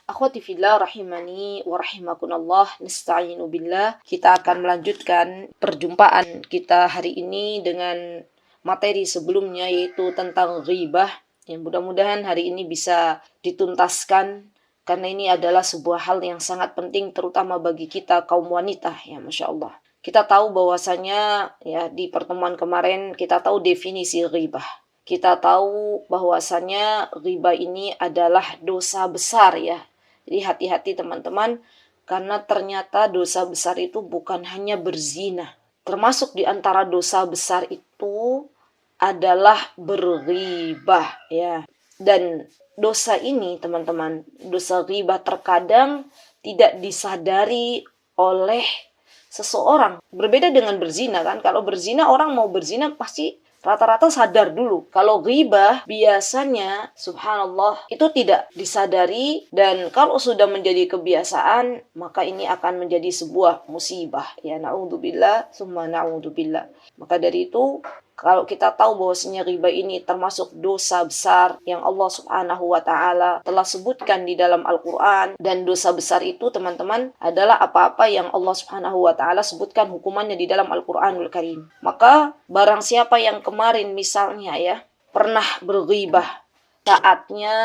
Akhwati fillah rahimani wa rahimakumullah, nasta'inu billah. Kita akan melanjutkan perjumpaan kita hari ini dengan materi sebelumnya, yaitu tentang ghibah. Yang mudah-mudahan hari ini bisa dituntaskan, karena ini adalah sebuah hal yang sangat penting terutama bagi kita kaum wanita, ya Masya Allah. Kita tahu bahwasanya ya di pertemuan kemarin kita tahu definisi ghibah. Kita tahu bahwasanya ghibah ini adalah dosa besar ya. Jadi hati-hati teman-teman, karena ternyata dosa besar itu bukan hanya berzina. Termasuk di antara dosa besar itu adalah berghibah ya. Dan dosa ini teman-teman, dosa ghibah terkadang tidak disadari oleh seseorang. Berbeda dengan berzina kan. Kalau berzina, orang mau berzina pasti rata-rata sadar dulu. Kalau ghibah biasanya subhanallah itu tidak disadari, dan kalau sudah menjadi kebiasaan maka ini akan menjadi sebuah musibah. Ya na'udzubillah summa na'udzubillah. Maka dari itu kalau kita tahu bahwasanya ghibah ini termasuk dosa besar yang Allah Subhanahu wa taala telah sebutkan di dalam Al-Qur'an, dan dosa besar itu teman-teman adalah apa-apa yang Allah Subhanahu wa taala sebutkan hukumannya di dalam Al-Qur'anul Karim. Maka barang siapa yang kemarin misalnya ya pernah berghibah, saatnya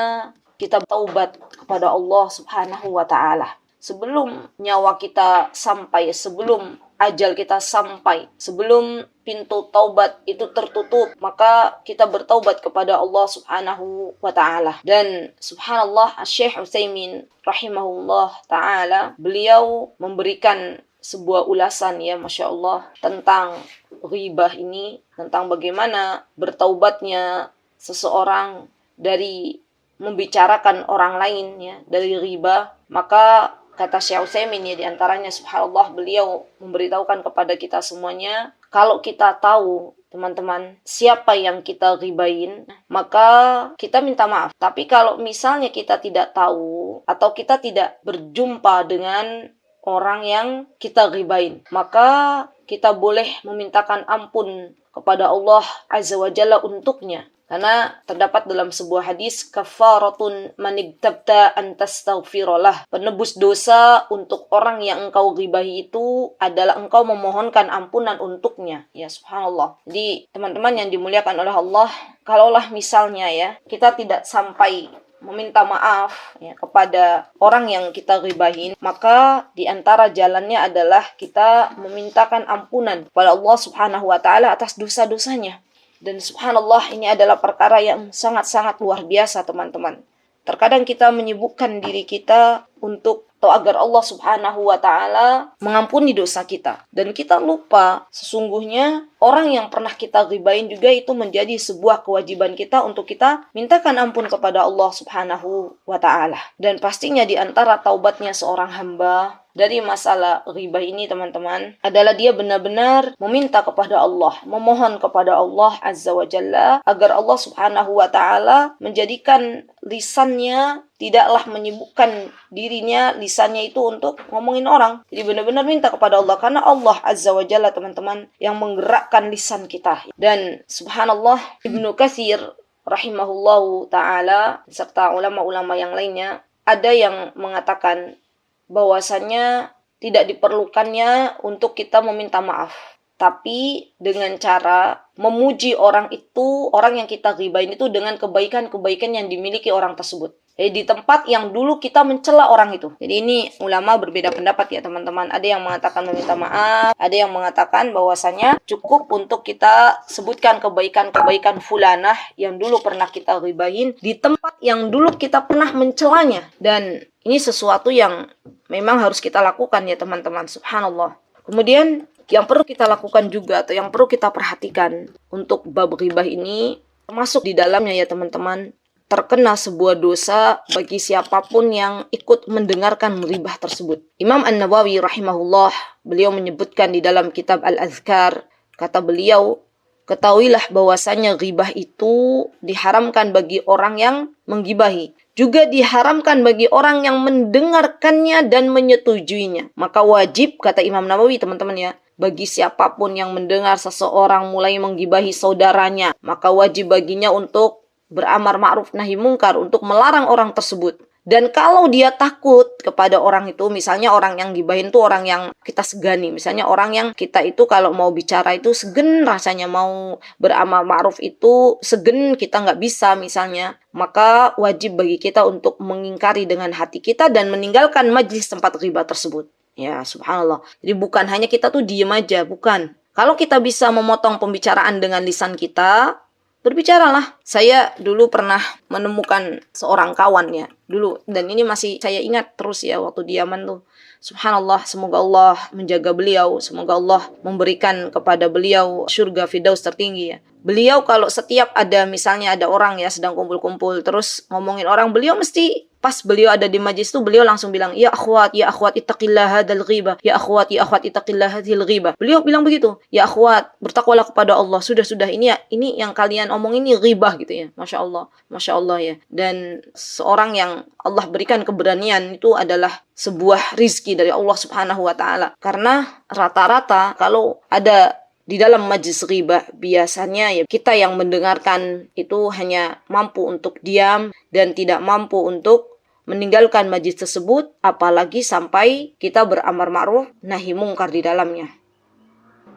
kita taubat kepada Allah Subhanahu wa taala. Sebelum nyawa kita sampai, sebelum ajal kita sampai, sebelum pintu taubat itu tertutup, maka kita bertaubat kepada Allah Subhanahu wa taala. Dan subhanallah, Syekh Utsaimin rahimahullah taala, beliau memberikan sebuah ulasan ya Masya Allah tentang ghibah ini, tentang bagaimana bertaubatnya seseorang dari membicarakan orang lain ya, dari ghibah. Maka kata Syekh Utsaimin ya, diantaranya subhanallah, beliau memberitahukan kepada kita semuanya, kalau kita tahu teman-teman siapa yang kita ghibahin, maka kita minta maaf. Tapi kalau misalnya kita tidak tahu atau kita tidak berjumpa dengan orang yang kita ghibahin, maka kita boleh memintakan ampun kepada Allah Azza wa Jalla untuknya. Karena terdapat dalam sebuah hadis, kafaratun manigtabta antastaghfirullah. Penebus dosa untuk orang yang engkau ghibahi itu adalah engkau memohonkan ampunan untuknya. Ya subhanallah. Jadi teman-teman yang dimuliakan oleh Allah, kalaulah misalnya ya kita tidak sampai meminta maaf ya kepada orang yang kita ghibahin, maka di antara jalannya adalah kita memintakan ampunan kepada Allah Subhanahu wa taala atas dosa-dosanya. Dan subhanallah, ini adalah perkara yang sangat-sangat luar biasa teman-teman. Terkadang kita menyibukkan diri kita untuk atau agar Allah Subhanahu wa taala mengampuni dosa kita, dan kita lupa sesungguhnya orang yang pernah kita ghibahin juga itu menjadi sebuah kewajiban kita untuk kita mintakan ampun kepada Allah Subhanahu wa taala. Dan pastinya di antara taubatnya seorang hamba dari masalah ghibah ini teman-teman adalah dia benar-benar meminta kepada Allah, memohon kepada Allah Azza wa Jalla agar Allah Subhanahu wa taala menjadikan lisannya tidaklah menyibukkan dirinya, lisannya itu untuk ngomongin orang. Jadi benar-benar minta kepada Allah, karena Allah Azza wa Jalla teman-teman yang menggerakkan lisan kita. Dan subhanallah, Ibnu Katsir rahimahullahu ta'ala serta ulama-ulama yang lainnya ada yang mengatakan bahwasannya tidak diperlukannya untuk kita meminta maaf, tapi dengan cara memuji orang itu, orang yang kita ghibahin itu dengan kebaikan-kebaikan yang dimiliki orang tersebut. Jadi di tempat yang dulu kita mencela orang itu. Jadi ini ulama berbeda pendapat ya teman-teman. Ada yang mengatakan meminta maaf, ada yang mengatakan bahwasanya cukup untuk kita sebutkan kebaikan-kebaikan fulanah yang dulu pernah kita ghibahin di tempat yang dulu kita pernah mencelanya. Dan ini sesuatu yang memang harus kita lakukan ya teman-teman, subhanallah. Kemudian yang perlu kita lakukan juga atau yang perlu kita perhatikan untuk bab ghibah ini, termasuk di dalamnya ya teman-teman, terkena sebuah dosa bagi siapapun yang ikut mendengarkan ghibah tersebut. Imam An-Nawawi rahimahullah, beliau menyebutkan di dalam kitab Al-Azkar, kata beliau, ketahuilah bahwasanya ghibah itu diharamkan bagi orang yang menggibahi, juga diharamkan bagi orang yang mendengarkannya dan menyetujuinya. Maka wajib, kata Imam Nawawi teman-teman ya, bagi siapapun yang mendengar seseorang mulai menggibahi saudaranya, maka wajib baginya untuk beramar ma'ruf nahi mungkar, untuk melarang orang tersebut. Dan kalau dia takut kepada orang itu, misalnya orang yang gibahin tuh orang yang kita segani. Misalnya orang yang kita itu kalau mau bicara itu segen rasanya, mau beramal ma'ruf itu segen, kita nggak bisa misalnya. Maka wajib bagi kita untuk mengingkari dengan hati kita dan meninggalkan majlis tempat ghibah tersebut. Ya, subhanallah. Jadi bukan hanya kita tuh diem aja, bukan. Kalau kita bisa memotong pembicaraan dengan lisan kita, berbicaralah. Saya dulu pernah menemukan seorang kawan ya, dulu. Dan ini masih saya ingat terus ya waktu di Yaman tuh. Subhanallah, semoga Allah menjaga beliau. Semoga Allah memberikan kepada beliau surga firdaus tertinggi ya. Beliau kalau setiap ada misalnya ada orang ya sedang kumpul-kumpul terus ngomongin orang, beliau mesti pas beliau ada di majlis itu beliau langsung bilang, ya akhwat ittaqillah hadal ghibah, ya akhwat ittaqillah hadhil ghibah. Beliau bilang begitu, ya akhwat, bertakwalah kepada Allah. Sudah ini yang kalian omong ini ghibah gitu ya. Masya Allah ya. Dan seorang yang Allah berikan keberanian itu adalah sebuah rizki dari Allah Subhanahu wa taala. Karena rata-rata kalau ada di dalam majlis ghibah biasanya ya kita yang mendengarkan itu hanya mampu untuk diam dan tidak mampu untuk meninggalkan majlis tersebut, apalagi sampai kita beramar ma'ruf nahi mungkar di dalamnya.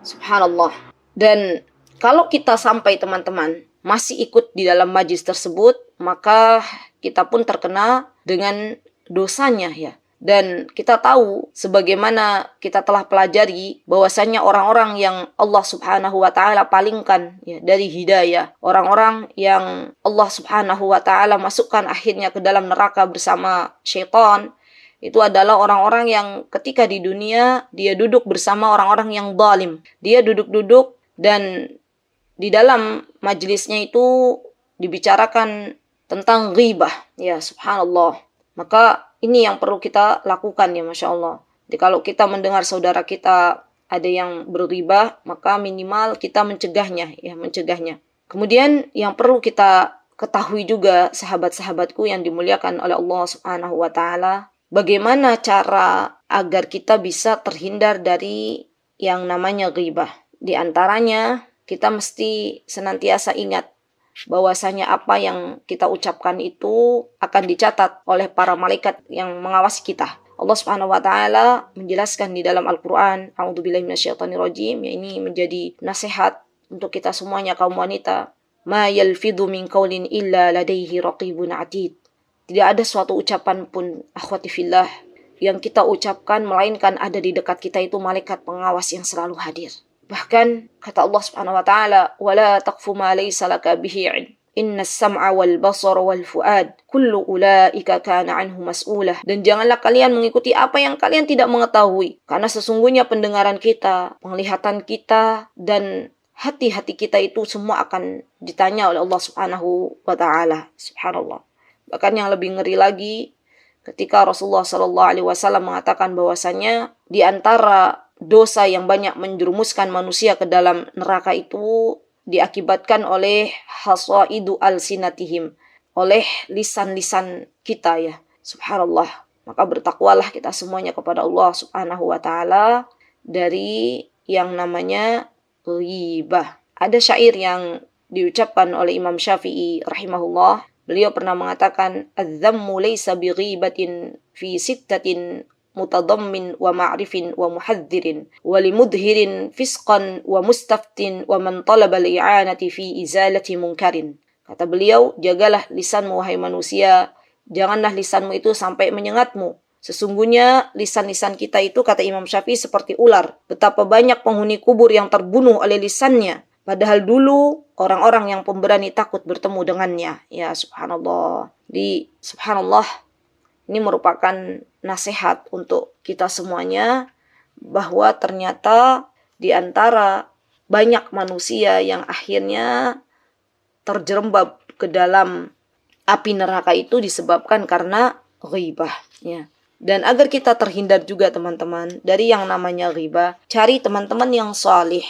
Subhanallah. Dan kalau kita sampai teman-teman masih ikut di dalam majlis tersebut, maka kita pun terkena dengan dosanya ya. Dan kita tahu sebagaimana kita telah pelajari bahwasanya orang-orang yang Allah Subhanahu wa taala palingkan ya dari hidayah, orang-orang yang Allah Subhanahu wa taala masukkan akhirnya ke dalam neraka bersama syaitan, itu adalah orang-orang yang ketika di dunia dia duduk bersama orang-orang yang zalim. Dia duduk-duduk dan di dalam majelisnya itu dibicarakan tentang ghibah. Ya subhanallah. Maka ini yang perlu kita lakukan ya Masya Allah. Jadi kalau kita mendengar saudara kita ada yang berghibah, maka minimal kita mencegahnya. Kemudian yang perlu kita ketahui juga sahabat-sahabatku yang dimuliakan oleh Allah Subhanahu wa taala, bagaimana cara agar kita bisa terhindar dari yang namanya ghibah. Di antaranya kita mesti senantiasa ingat bahwasanya apa yang kita ucapkan itu akan dicatat oleh para malaikat yang mengawasi kita. Allah Subhanahu wa taala menjelaskan di dalam Al-Qur'an, a'udzubillahi minasyaitonirrajim, ya ini menjadi nasihat untuk kita semuanya kaum wanita. Ma yalfidhu min qaulin illa ladaihi raqibun 'atid. Tidak ada suatu ucapan pun akhwati fillah yang kita ucapkan melainkan ada di dekat kita itu malaikat pengawas yang selalu hadir. Bahkan kata Allah Subhanahu wa taala, "Wala taqfu ma laysa laka bihi 'ilm. Innas sam'a wal basara wal fuad kullu ulaika kana 'anhu mas'ulah." Dan janganlah kalian mengikuti apa yang kalian tidak mengetahui, karena sesungguhnya pendengaran kita, penglihatan kita dan hati-hati kita itu semua akan ditanya oleh Allah Subhanahu wa taala. Subhanallah. Bahkan yang lebih ngeri lagi ketika Rasulullah sallallahu alaihi wasallam mengatakan bahwasanya di antara dosa yang banyak menjerumuskan manusia ke dalam neraka itu diakibatkan oleh hasaidu alsinatihim, oleh lisan-lisan kita ya. Subhanallah. Maka bertakwalah kita semuanya kepada Allah Subhanahu wa taala dari yang namanya ghibah. Ada syair yang diucapkan oleh Imam Syafi'i rahimahullah. Beliau pernah mengatakan, "Adz-dzammu laysa bighibatin fi sittatin mutadammin wa ma'rifin wa muhadzirin wa limudhirin fisqan wa mustaftin wa man talaba al-i'anati fi izalati munkarin." Kata beliau, jagalah lisanmu wahai manusia, janganlah lisanmu itu sampai menyengatmu. Sesungguhnya lisan-lisan kita itu, kata Imam Syafi'i, seperti ular. Betapa banyak penghuni kubur yang terbunuh oleh lisannya, padahal dulu orang-orang yang pemberani takut bertemu dengannya. Ya subhanallah. Subhanallah, ini merupakan nasihat untuk kita semuanya bahwa ternyata di antara banyak manusia yang akhirnya terjerembab ke dalam api neraka itu disebabkan karena ghibah ya. Dan agar kita terhindar juga teman-teman dari yang namanya ghibah, cari teman-teman yang salih,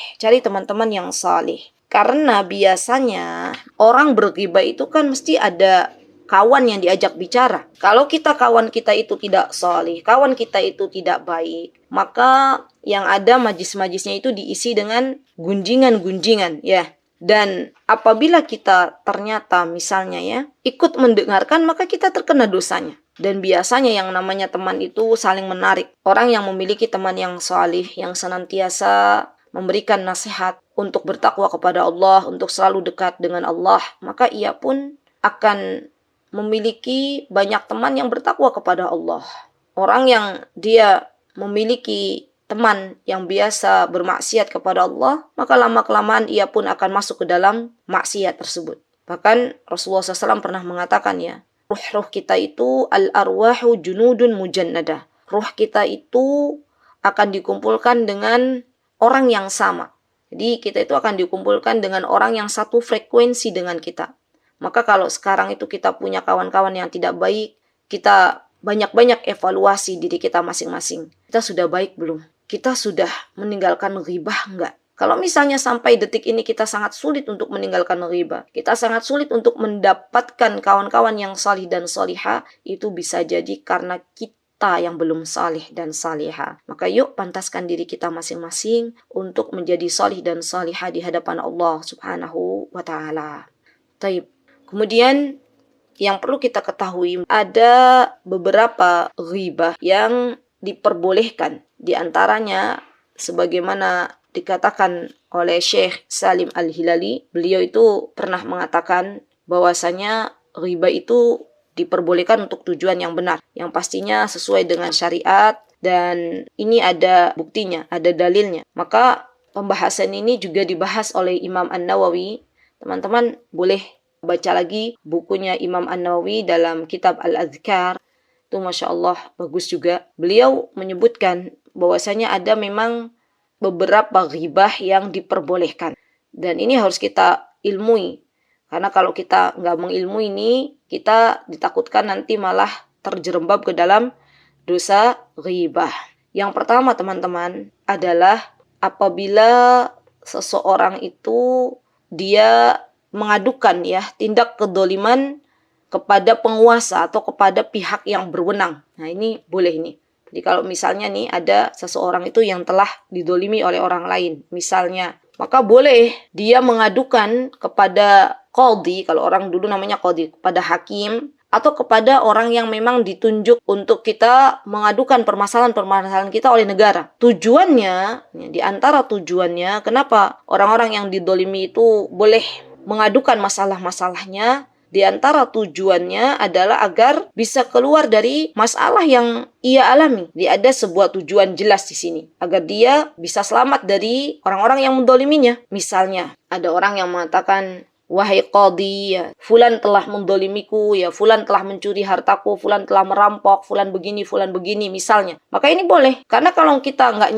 karena biasanya orang berghibah itu kan mesti ada kawan yang diajak bicara. Kalau kawan kita itu tidak salih, kawan kita itu tidak baik, maka yang ada majlis-majlisnya itu diisi dengan gunjingan-gunjingan ya. Dan apabila kita ternyata misalnya ya ikut mendengarkan, maka kita terkena dosanya. Dan biasanya yang namanya teman itu saling menarik. Orang yang memiliki teman yang salih, yang senantiasa memberikan nasihat untuk bertakwa kepada Allah, untuk selalu dekat dengan Allah, maka ia pun akan memiliki banyak teman yang bertakwa kepada Allah. Orang yang dia memiliki teman yang biasa bermaksiat kepada Allah, maka lama-kelamaan ia pun akan masuk ke dalam maksiat tersebut. Bahkan Rasulullah SAW pernah mengatakan ya, ruh kita itu al-arwahu junudun mujannadah. Ruh kita itu akan dikumpulkan dengan orang yang sama. Jadi kita itu akan dikumpulkan dengan orang yang satu frekuensi dengan kita. Maka kalau sekarang itu kita punya kawan-kawan yang tidak baik, kita banyak-banyak evaluasi diri kita masing-masing. Kita sudah baik belum? Kita sudah meninggalkan ghibah enggak? Kalau misalnya sampai detik ini kita sangat sulit untuk meninggalkan ghibah, kita sangat sulit untuk mendapatkan kawan-kawan yang salih dan salihah, itu bisa jadi karena kita yang belum salih dan salihah. Maka yuk pantaskan diri kita masing-masing untuk menjadi salih dan salihah di hadapan Allah Subhanahu wa Ta'ala. Taib. Kemudian yang perlu kita ketahui, ada beberapa ghibah yang diperbolehkan. Di antaranya sebagaimana dikatakan oleh Syekh Salim Al-Hilali, beliau itu pernah mengatakan bahwasanya ghibah itu diperbolehkan untuk tujuan yang benar, yang pastinya sesuai dengan syariat, dan ini ada buktinya, ada dalilnya. Maka pembahasan ini juga dibahas oleh Imam An-Nawawi. Teman-teman boleh baca lagi bukunya Imam An-Nawawi dalam kitab Al-Adhkar. Itu Masya Allah bagus juga. Beliau menyebutkan bahwasanya ada memang beberapa ghibah yang diperbolehkan. Dan ini harus kita ilmui. Karena kalau kita nggak mengilmui ini, kita ditakutkan nanti malah terjerembab ke dalam dosa ghibah. Yang pertama teman-teman adalah apabila seseorang itu dia mengadukan ya tindak kedoliman kepada penguasa atau kepada pihak yang berwenang. Nah ini boleh nih. Jadi kalau misalnya nih ada seseorang itu yang telah didolimi oleh orang lain, misalnya, maka boleh dia mengadukan kepada qadhi, kalau orang dulu namanya qadhi, kepada hakim, atau kepada orang yang memang ditunjuk untuk kita mengadukan permasalahan-permasalahan kita oleh negara. Tujuannya, di antara tujuannya, kenapa orang-orang yang didolimi itu boleh mengadukan masalah-masalahnya, di antara tujuannya adalah agar bisa keluar dari masalah yang ia alami. Dia ada sebuah tujuan jelas di sini, agar dia bisa selamat dari orang-orang yang mendoliminya. Misalnya, ada orang yang mengatakan, wahai qadhi, ya, fulan telah mendolimiku, ya, fulan telah mencuri hartaku, fulan telah merampok, fulan begini, misalnya. Maka ini boleh, karena kalau kita nggak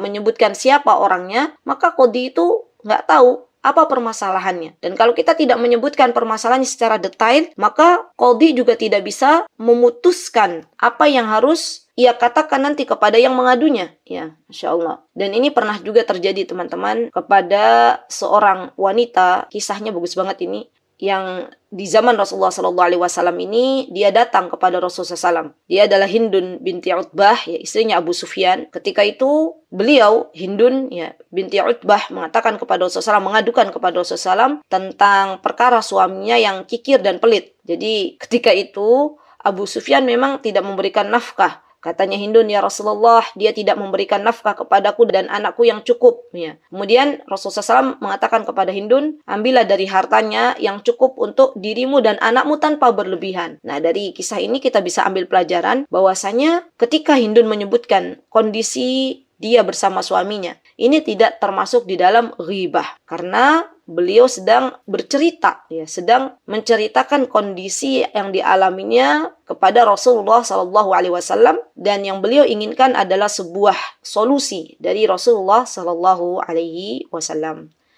menyebutkan siapa orangnya, maka qadhi itu nggak tahu apa permasalahannya. Dan kalau kita tidak menyebutkan permasalahannya secara detail, maka qadhi juga tidak bisa memutuskan apa yang harus ia katakan nanti kepada yang mengadunya. Ya, Masya Allah. Dan ini pernah juga terjadi teman-teman kepada seorang wanita, kisahnya bagus banget ini, yang di zaman Rasulullah SAW ini, dia datang kepada Rasulullah SAW. Dia adalah Hindun binti Utbah, ya, istrinya Abu Sufyan. Ketika itu, beliau, Hindun ya, binti Utbah, mengatakan kepada Rasulullah SAW, mengadukan kepada Rasulullah SAW tentang perkara suaminya yang kikir dan pelit. Jadi, ketika itu, Abu Sufyan memang tidak memberikan nafkah. Katanya Hindun, ya Rasulullah, dia tidak memberikan nafkah kepadaku dan anakku yang cukup. Ya. Kemudian Rasulullah SAW mengatakan kepada Hindun, ambillah dari hartanya yang cukup untuk dirimu dan anakmu tanpa berlebihan. Nah, dari kisah ini kita bisa ambil pelajaran bahwasanya ketika Hindun menyebutkan kondisi dia bersama suaminya, ini tidak termasuk di dalam ghibah. Karena beliau sedang bercerita, ya, sedang menceritakan kondisi yang dialaminya kepada Rasulullah SAW, dan yang beliau inginkan adalah sebuah solusi dari Rasulullah SAW.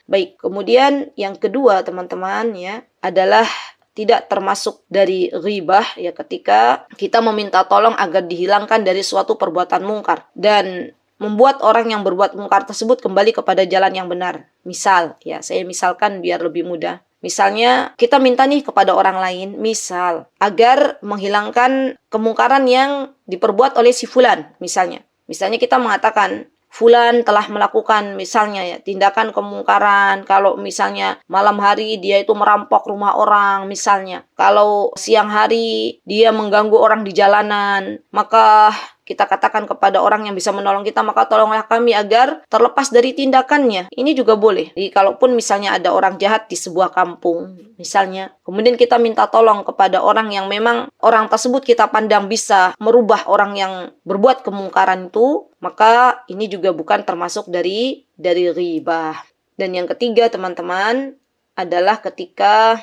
Baik, kemudian yang kedua teman-teman ya adalah tidak termasuk dari ghibah ya ketika kita meminta tolong agar dihilangkan dari suatu perbuatan mungkar dan membuat orang yang berbuat mungkar tersebut kembali kepada jalan yang benar. Misal, ya saya misalkan biar lebih mudah. Misalnya kita minta nih kepada orang lain, misal agar menghilangkan kemungkaran yang diperbuat oleh si fulan, misalnya. Misalnya kita mengatakan, fulan telah melakukan misalnya ya tindakan kemungkaran. Kalau misalnya malam hari dia itu merampok rumah orang misalnya. Kalau siang hari dia mengganggu orang di jalanan, maka kita katakan kepada orang yang bisa menolong kita, maka tolonglah kami agar terlepas dari tindakannya. Ini juga boleh. Jadi kalaupun misalnya ada orang jahat di sebuah kampung, misalnya, kemudian kita minta tolong kepada orang yang memang orang tersebut kita pandang bisa merubah orang yang berbuat kemungkaran itu, maka ini juga bukan termasuk dari ghibah. Dan yang ketiga, teman-teman, adalah ketika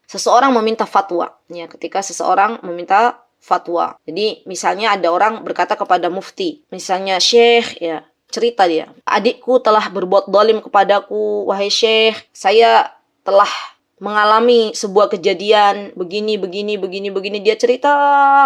seseorang meminta fatwa. Ya, ketika seseorang meminta fatwa. Jadi misalnya ada orang berkata kepada mufti, misalnya Syekh, ya cerita dia, adikku telah berbuat zalim kepadaku, wahai Syekh, saya telah mengalami sebuah kejadian begini. Dia cerita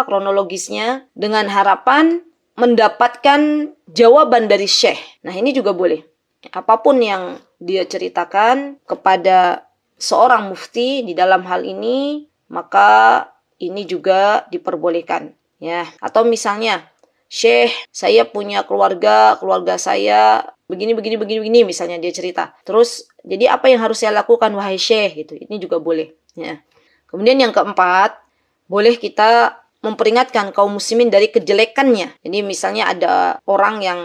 kronologisnya dengan harapan mendapatkan jawaban dari Syekh. Nah, ini juga boleh. Apapun yang dia ceritakan kepada seorang mufti di dalam hal ini, maka ini juga diperbolehkan, ya. Atau misalnya, Syekh, saya punya keluarga saya begini misalnya dia cerita. Terus, jadi apa yang harus saya lakukan wahai Syekh gitu. Ini juga boleh, ya. Kemudian yang keempat, boleh kita memperingatkan kaum muslimin dari kejelekannya. Jadi misalnya ada orang yang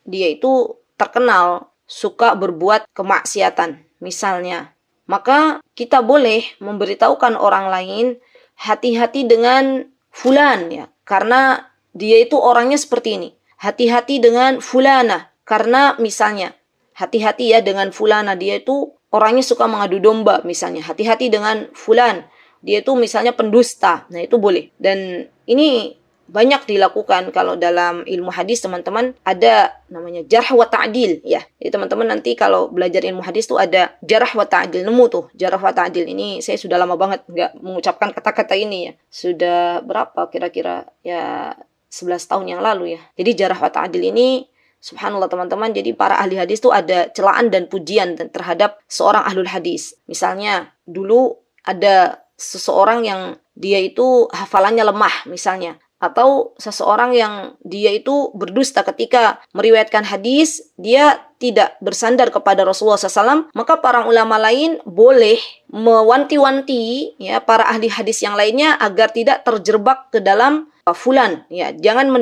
dia itu terkenal suka berbuat kemaksiatan, misalnya. Maka kita boleh memberitahukan orang lain, hati-hati dengan fulan ya, karena dia itu orangnya seperti ini. Hati-hati dengan fulana, karena misalnya hati-hati ya dengan fulana, dia itu orangnya suka mengadu domba misalnya. Hati-hati dengan fulan, dia itu misalnya pendusta. Nah, itu boleh. Dan ini banyak dilakukan kalau dalam ilmu hadis, teman-teman, ada namanya jarh wa ta'dil ya. Jadi teman-teman nanti kalau belajar ilmu hadis tuh ada jarh wa ta'dil, nemu tuh jarh wa ta'dil. Ini saya sudah lama banget nggak mengucapkan kata-kata ini ya. Sudah berapa kira-kira ya 11 tahun yang lalu ya. Jadi jarh wa ta'dil ini subhanallah teman-teman, jadi para ahli hadis tuh ada celaan dan pujian terhadap seorang ahlul hadis. Misalnya dulu ada seseorang yang dia itu hafalannya lemah misalnya, atau seseorang yang dia itu berdusta ketika meriwayatkan hadis, dia tidak bersandar kepada Rasulullah SAW, maka para ulama lain boleh mewanti-wanti ya para ahli hadis yang lainnya agar tidak terjebak ke dalam fulan ya, jangan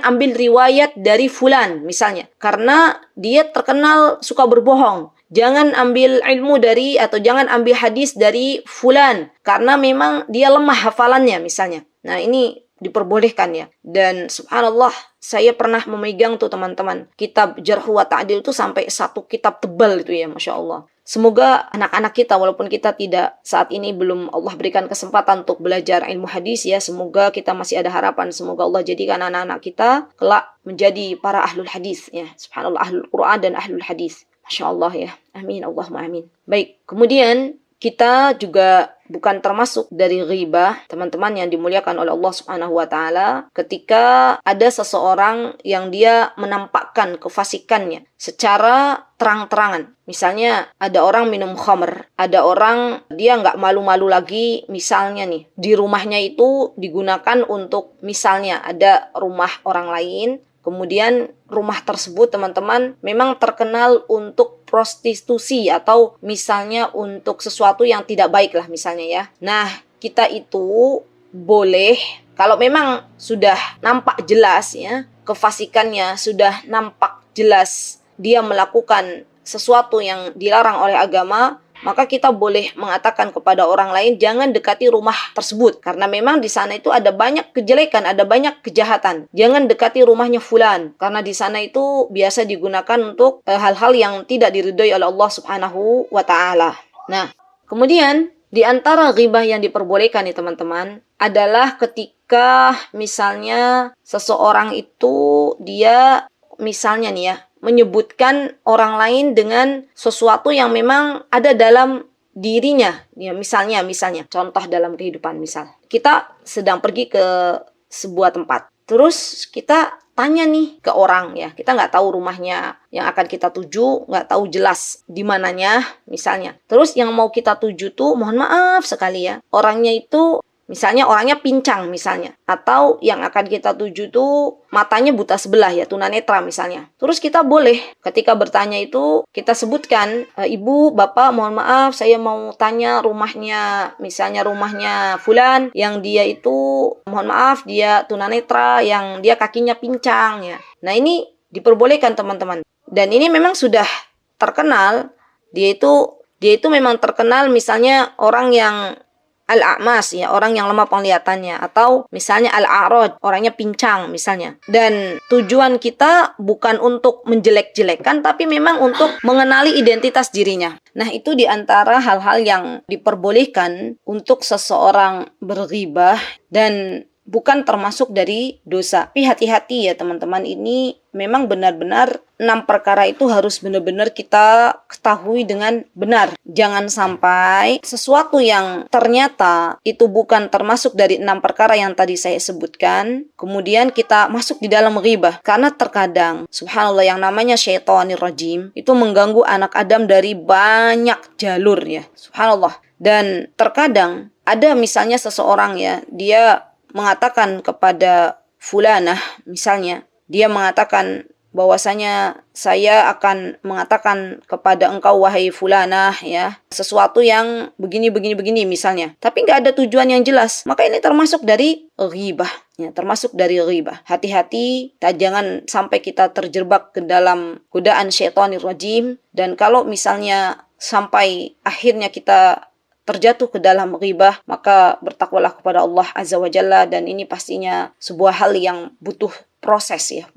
ambil riwayat dari fulan misalnya, karena dia terkenal suka berbohong. Jangan ambil ilmu dari atau jangan ambil hadis dari fulan karena memang dia lemah hafalannya misalnya. Nah, ini diperbolehkan ya. Dan subhanallah, saya pernah memegang tuh teman-teman kitab Jarh wa Ta'dil itu sampai 1 kitab tebal itu ya, Masya Allah. Semoga anak-anak kita, walaupun kita tidak saat ini belum Allah berikan kesempatan untuk belajar ilmu hadis ya, semoga kita masih ada harapan. Semoga Allah jadikan anak-anak kita kelak menjadi para ahlul hadis ya. Subhanallah, ahlul Quran dan ahlul hadis. Masya Allah ya. Amin, Allahumma amin. Baik, kemudian kita juga bukan termasuk dari ghibah, teman-teman yang dimuliakan oleh Allah Subhanahu wa taala, ketika ada seseorang yang dia menampakkan kefasikannya secara terang-terangan. Misalnya ada orang minum khamr, ada orang dia nggak malu-malu lagi, misalnya nih, di rumahnya itu digunakan untuk misalnya ada rumah orang lain, kemudian rumah tersebut teman-teman memang terkenal untuk prostitusi atau misalnya untuk sesuatu yang tidak baik lah misalnya ya. Nah, kita itu boleh kalau memang sudah nampak jelas ya kefasikannya, sudah nampak jelas dia melakukan sesuatu yang dilarang oleh agama, maka kita boleh mengatakan kepada orang lain jangan dekati rumah tersebut karena memang di sana itu ada banyak kejelekan, ada banyak kejahatan. Jangan dekati rumahnya fulan karena di sana itu biasa digunakan untuk hal-hal yang tidak diridhoi oleh Allah Subhanahu wa taala. Nah, kemudian di antara ghibah yang diperbolehkan nih teman-teman adalah ketika misalnya seseorang itu dia misalnya nih ya menyebutkan orang lain dengan sesuatu yang memang ada dalam dirinya. Ya, misalnya contoh dalam kehidupan, misal kita sedang pergi ke sebuah tempat. Terus kita tanya nih ke orang ya, kita nggak tahu rumahnya yang akan kita tuju, nggak tahu jelas di mananya misalnya. Terus yang mau kita tuju tuh mohon maaf sekali ya, orangnya itu Misalnya orangnya pincang misalnya. Atau yang akan kita tuju tuh matanya buta sebelah ya, tunanetra misalnya. Terus kita boleh ketika bertanya itu kita sebutkan, ibu, bapak mohon maaf saya mau tanya rumahnya, misalnya rumahnya fulan yang dia itu mohon maaf dia tunanetra yang dia kakinya pincang ya. Nah ini diperbolehkan teman-teman. Dan ini memang sudah terkenal, dia itu memang terkenal misalnya orang yang al-a'mas ya, orang yang lemah penglihatannya, atau misalnya al-a'raj, orangnya pincang misalnya. Dan tujuan kita bukan untuk menjelek-jelekan, tapi memang untuk mengenali identitas dirinya. Nah, itu diantara hal-hal yang diperbolehkan untuk seseorang berghibah dan bukan termasuk dari dosa. Tapi hati-hati ya teman-teman, ini memang benar-benar 6 perkara itu harus benar-benar kita ketahui dengan benar. Jangan sampai sesuatu yang ternyata itu bukan termasuk dari 6 perkara yang tadi saya sebutkan, kemudian kita masuk di dalam ghibah. Karena terkadang, subhanallah, yang namanya syaitanir rajim itu mengganggu anak Adam dari banyak jalur ya. Subhanallah. Dan terkadang ada misalnya seseorang ya, dia mengatakan kepada fulanah misalnya, dia mengatakan bahwasanya saya akan mengatakan kepada engkau wahai fulanah ya sesuatu yang begini misalnya, tapi nggak ada tujuan yang jelas, maka ini termasuk dari ghibah ya, termasuk dari ghibah. Hati-hati, jangan sampai kita terjebak ke dalam godaan syaitanir rajim. Dan kalau misalnya sampai akhirnya kita terjatuh ke dalam ghibah, maka bertakwalah kepada Allah Azza wa Jalla, dan ini pastinya sebuah hal yang butuh proses ya,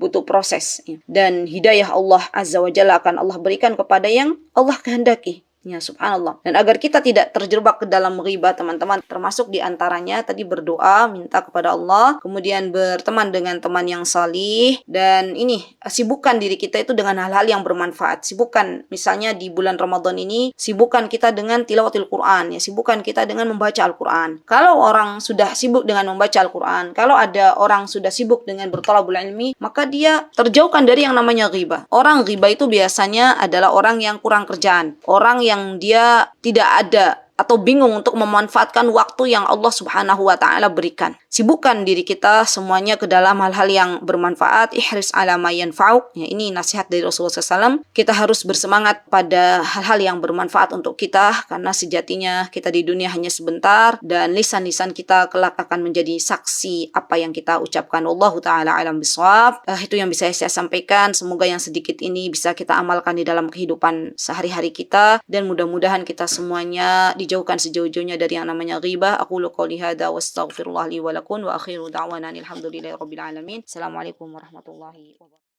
dan hidayah Allah Azza wa Jalla akan Allah berikan kepada yang Allah kehendaki. Ya, subhanallah. Dan agar kita tidak terjebak ke dalam ghibah teman-teman, termasuk diantaranya tadi berdoa, minta kepada Allah, kemudian berteman dengan teman yang salih, dan ini sibukkan diri kita itu dengan hal-hal yang bermanfaat. Sibukkan misalnya di bulan Ramadan ini, sibukkan kita dengan tilawatil Quran ya, sibukkan kita dengan membaca Al-Quran. Kalau orang sudah sibuk dengan membaca Al-Quran, kalau ada orang sudah sibuk dengan berthalabul ilmi, maka dia terjauhkan dari yang namanya ghibah. Orang ghibah itu biasanya adalah orang yang kurang kerjaan, orang yang dia tidak ada atau bingung untuk memanfaatkan waktu yang Allah Subhanahu wa taala berikan. Sibukkan diri kita semuanya ke dalam hal-hal yang bermanfaat. Ihris ala ma yanfa'uk. Ya, ini nasihat dari Rasulullah SAW. Kita harus bersemangat pada hal-hal yang bermanfaat untuk kita, karena sejatinya kita di dunia hanya sebentar, dan lisan-lisan kita kelak akan menjadi saksi apa yang kita ucapkan. Wallahu taala alam bisawab. Itu yang bisa saya sampaikan. Semoga yang sedikit ini bisa kita amalkan di dalam kehidupan sehari-hari kita, dan mudah-mudahan kita semuanya dijauhkan sejauh-jauhnya dari yang namanya ghibah. Aqulu qouli hadza wa astaghfirullah li wa lakum wa akhiru da'wana alhamdulillahi rabbil alamin. Assalamualaikum warahmatullahi wabarakatuh.